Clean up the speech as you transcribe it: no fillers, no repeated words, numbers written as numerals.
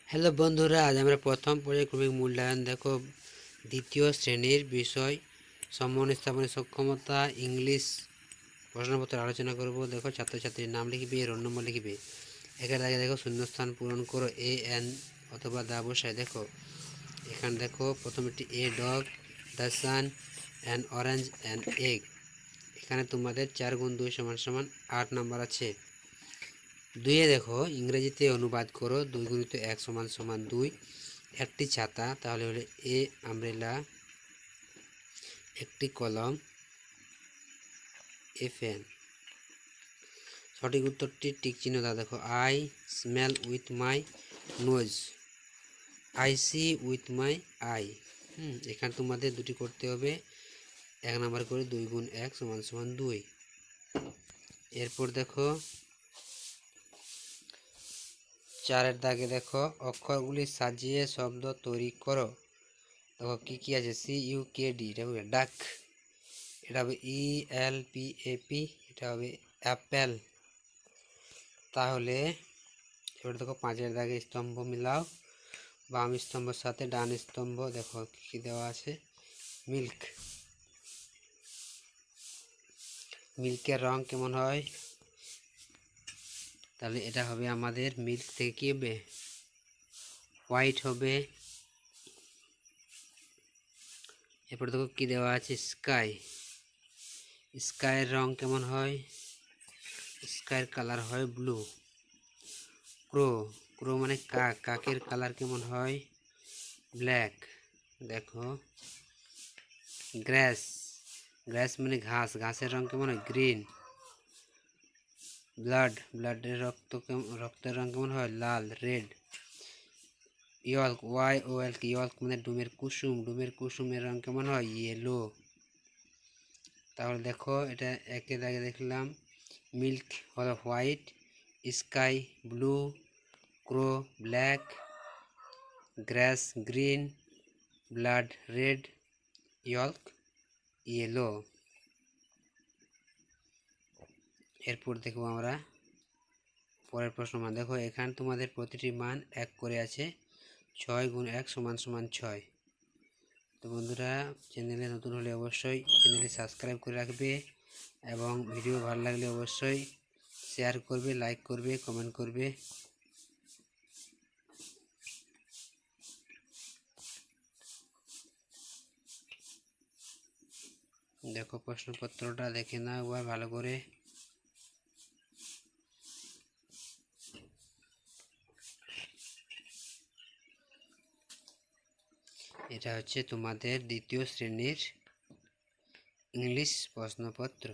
Hello বন্ধুরা, আজ আমরা প্রথম পর্যায়ক্রমিক মূল্যায়ন দেখো দ্বিতীয় শ্রেণীর বিষয় সমন্বয় স্থাপনের সক্ষমতা ইংলিশ প্রশ্নপত্র আলোচনা করব। দেখো, ছাত্রছাত্রীর নাম লিখবে, রোল নম্বর লিখবে। এখানে আগে দেখো শূন্যস্থান পূরণ করো এ এন অথবা দা বসায়। দেখো এখানে দেখো প্রথম একটি a dog, the sun, an orange and egg. এখানে তোমাদের 4 × 2 = 8 নাম্বার আছে। দুইয়ে দেখো ইংরেজিতে অনুবাদ করো 2 × 1 = 2। একটি ছাতা, তাহলে হলে এ আমব্রেলা, একটি কলম, এ ফ্যান। সঠিক উত্তরটি টিক চিহ্ন দ্বারা দেখো। I smell with my nose, I see with my eye. এখানে তোমাদের দুটি করতে হবে, 1 নাম্বার করে। 2 × 1 = 2। এরপর দেখো 4-এর দাগে দেখো অক্ষরগুলি সাজিয়ে শব্দ তৈরি করো। দেখো কী কী আছে। CUKD, এটা হবে ডাক, এটা হবে ELPAP, এটা হবে অ্যাপেল। তাহলে এবার দেখো 5-এর দাগে স্তম্ভ মিলাও, বাম স্তম্ভের সাথে ডান স্তম্ভ। দেখো কী কী দেওয়া আছে। মিল্ক, মিল্কের রং কেমন হয়? তাহলে এটা হবে আমাদের মিল্ক থেকে কী হবে, হোয়াইট হবে। এরপর দেখো কী দেওয়া আছে। স্কাই, স্কাইয়ের রং কেমন হয়? স্কাইয়ের কালার হয় ব্লু। ক্রো, ক্রো মানে কাক, কাকের কালার কেমন হয়? ব্ল্যাক। দেখো গ্রাস, গ্রাস মানে ঘাস, ঘাসের রং কেমন হয়? গ্রিন। ব্লাড, ব্লাডের রক্তের রং কেমন হয়? লাল, রেড। ইয়ল্ক, YOLK, ইয়ল্ক মানে ডুমের কুসুম, ডুমের কুসুমের রং কেমন হয়? ইয়েলো। তাহলে দেখো এটা একে দাগে দেখলাম। মিল্ক হলো হোয়াইট, স্কাই ব্লু, ক্রো ব্ল্যাক, গ্রাস গ্রিন, ব্লাড রেড, ইয়ল্ক ইয়েলো। এরপর দেখব আমরা পরের প্রশ্ন মান। দেখো এখানে তোমাদের প্রতিটি মান 1 করে আছে। 6 × 1 = 6। তো বন্ধুরা, চ্যানেলে নতুন হলে অবশ্যই চ্যানেলটি সাবস্ক্রাইব করে রাখবে এবং ভিডিও ভালো লাগলে অবশ্যই শেয়ার করবে, লাইক করবে, কমেন্ট করবে। দেখো প্রশ্নপত্রটা দেখে নাও একবার ভালো করে। এটা হচ্ছে তোমাদের দ্বিতীয় শ্রেণীর ইংলিশ প্রশ্নপত্র।